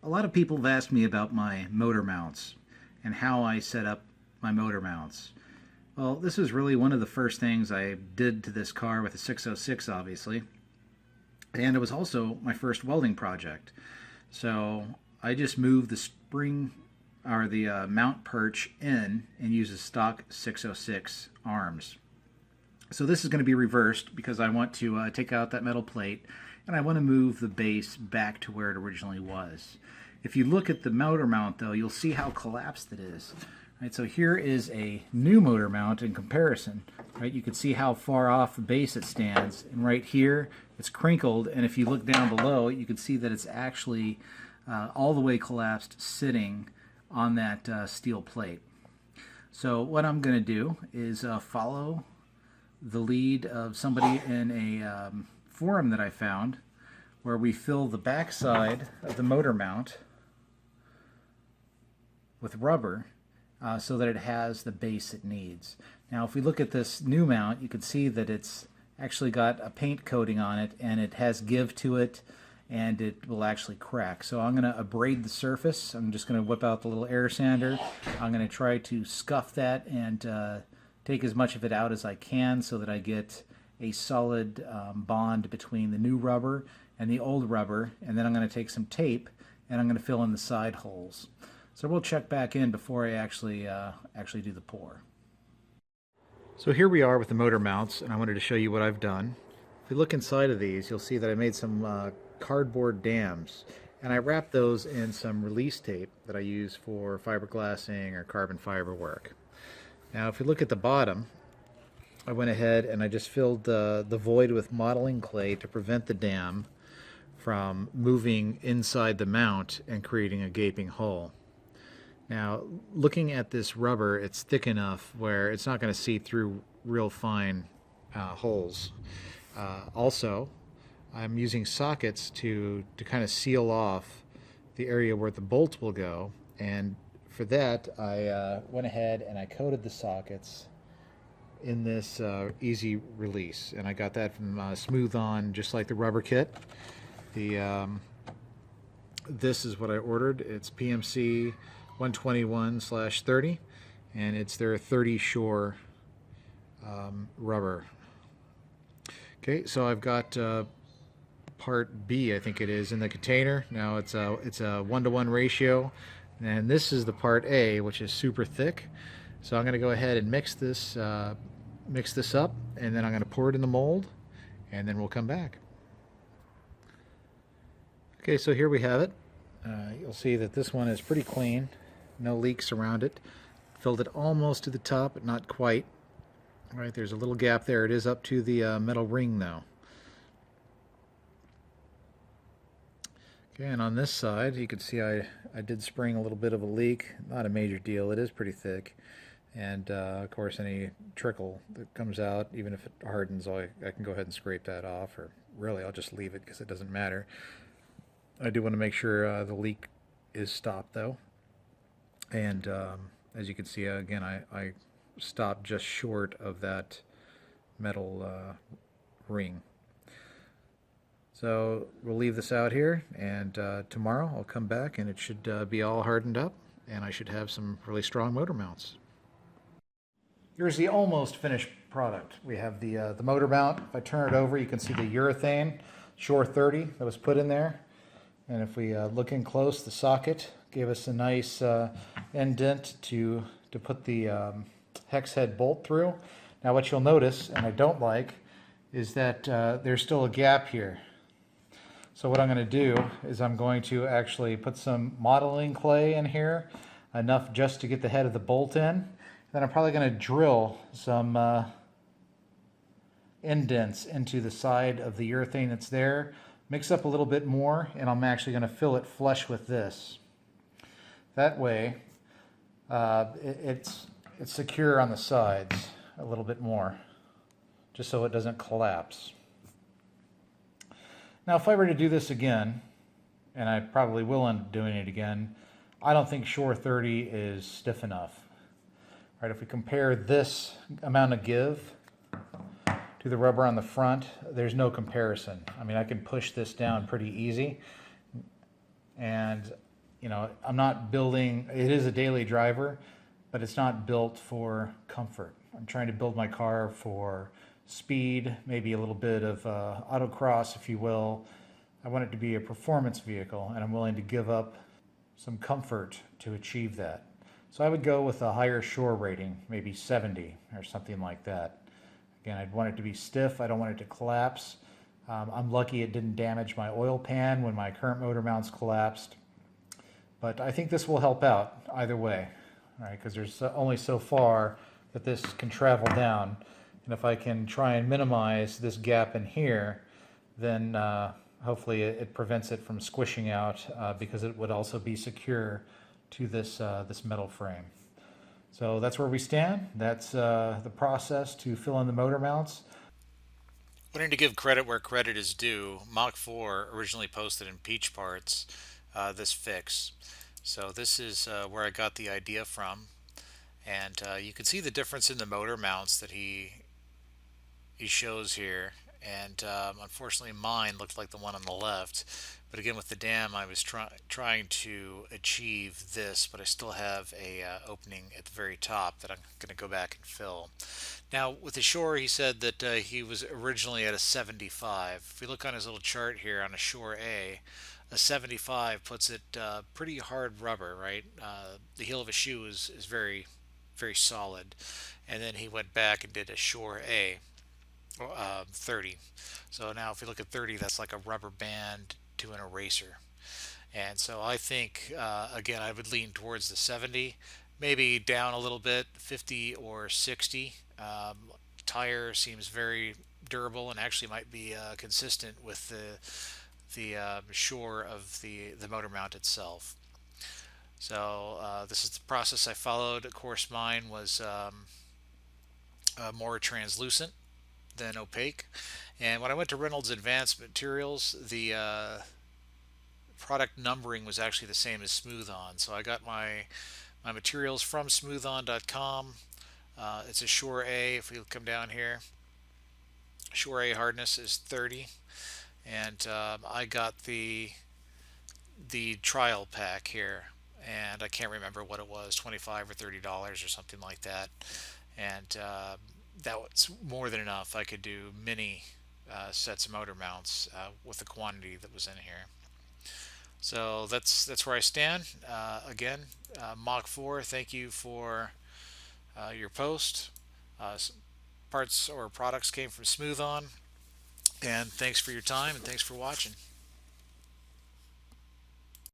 A lot of people have asked me about my motor mounts and how I set up my motor mounts. Well, this was really one of the first things I did to this car with a 606, obviously, and it was also my first welding project. So I just moved the spring or the mount perch in and used the stock 606 arms. So this is going to be reversed because I want to take out that metal plate and I want to move the base back to where it originally was. If you look at the motor mount though, you'll see how collapsed it is. Right, so here is a new motor mount in comparison. Right, you can see how far off the base it stands, and right here it's crinkled, and if you look down below you can see that it's actually all the way collapsed sitting on that steel plate. So what I'm going to do is follow the lead of somebody in a forum that I found where we fill the backside of the motor mount with rubber so that it has the base it needs. Now if we look at this new mount, you can see that it's actually got a paint coating on it and it has give to it and it will actually crack. So I'm going to abrade the surface. I'm just going to whip out the little air sander. I'm going to try to scuff that and take as much of it out as I can so that I get a solid bond between the new rubber and the old rubber, and then I'm going to take some tape and I'm going to fill in the side holes. So we'll check back in before I actually do the pour. So here we are with the motor mounts, and I wanted to show you what I've done. If you look inside of these, you'll see that I made some cardboard dams, and I wrapped those in some release tape that I use for fiberglassing or carbon fiber work. Now if you look at the bottom, I went ahead and I just filled the void with modeling clay to prevent the dam from moving inside the mount and creating a gaping hole. Now, looking at this rubber, it's thick enough where it's not going to see through real fine holes. Also, I'm using sockets to kind of seal off the area where the bolt will go, and for that I went ahead and I coated the sockets in this easy release, and I got that from Smooth On, just like the rubber kit. This is what I ordered. It's PMC 121/30, and it's their 30 Shore rubber. Okay, so I've got part B, I think it is, in the container. Now it's a 1-to-1 ratio, and this is the part A, which is super thick. So I'm going to go ahead and mix this up, and then I'm going to pour it in the mold, and then we'll come back. Okay, so here we have it. You'll see that this one is pretty clean, no leaks around it. Filled it almost to the top, but not quite. All right, there's a little gap there. It is up to the metal ring though. Okay, and on this side, you can see I did spring a little bit of a leak. Not a major deal. It is pretty thick. And of course, any trickle that comes out, even if it hardens, I can go ahead and scrape that off, or really I'll just leave it because it doesn't matter. I do want to make sure the leak is stopped though. And as you can see, again, I stopped just short of that metal ring. So we'll leave this out here, and tomorrow I'll come back and it should be all hardened up, and I should have some really strong motor mounts. Here's the almost finished product. We have the motor mount. If I turn it over, you can see the urethane Shore 30 that was put in there. And if we look in close, the socket gave us a nice indent to put the hex head bolt through. Now what you'll notice, and I don't like, is that there's still a gap here. So what I'm going to do is I'm going to actually put some modeling clay in here, enough just to get the head of the bolt in. Then I'm probably going to drill some indents into the side of the urethane that's there, mix up a little bit more, and I'm actually going to fill it flush with this. That way it's secure on the sides a little bit more, just so it doesn't collapse. Now if I were to do this again, and I probably will end up doing it again, I don't think Shore 30 is stiff enough. Right, if we compare this amount of give to the rubber on the front, there's no comparison. I mean, I can push this down pretty easy, and I'm not building, it is a daily driver, but it's not built for comfort. I'm trying to build my car for speed, maybe a little bit of autocross, if you will. I want it to be a performance vehicle, and I'm willing to give up some comfort to achieve that. So I would go with a higher shore rating, maybe 70 or something like that. Again, I'd want it to be stiff. I don't want it to collapse. I'm lucky it didn't damage my oil pan when my current motor mounts collapsed. But I think this will help out either way, right? Because there's only so far that this can travel down. And if I can try and minimize this gap in here, then hopefully it prevents it from squishing out because it would also be secure to this metal frame. So that's where we stand. That's the process to fill in the motor mounts. Wanting to give credit where credit is due, Mach 4 originally posted in Peach Parts this fix. So this is where I got the idea from. And you can see the difference in the motor mounts that he shows here. And unfortunately mine looked like the one on the left. But again, with the dam, I was trying to achieve this, but I still have a opening at the very top that I'm going to go back and fill. Now, with the Shore, he said that he was originally at a 75. If we look on his little chart here on a Shore a 75 puts it pretty hard rubber, right? The heel of a shoe is very, very solid. And then he went back and did a Shore A, 30. So now if we look at 30, that's like a rubber band to an eraser. And so I think, again, I would lean towards the 70, maybe down a little bit, 50 or 60. Tire seems very durable and actually might be consistent with the shore of the motor mount itself. So this is the process I followed. Of course, mine was more translucent than opaque. And when I went to Reynolds Advanced Materials, the product numbering was actually the same as Smooth On. So I got my materials from smoothon.com. It's a Shore A. If we come down here, Shore A hardness is 30, and I got the trial pack here, and I can't remember what it was, $25 or $30 or something like that, and that was more than enough. I could do mini sets of motor mounts with the quantity that was in here. So that's where I stand. Again, Mach 4, thank you for your post. Parts or products came from Smooth On. And thanks for your time and thanks for watching.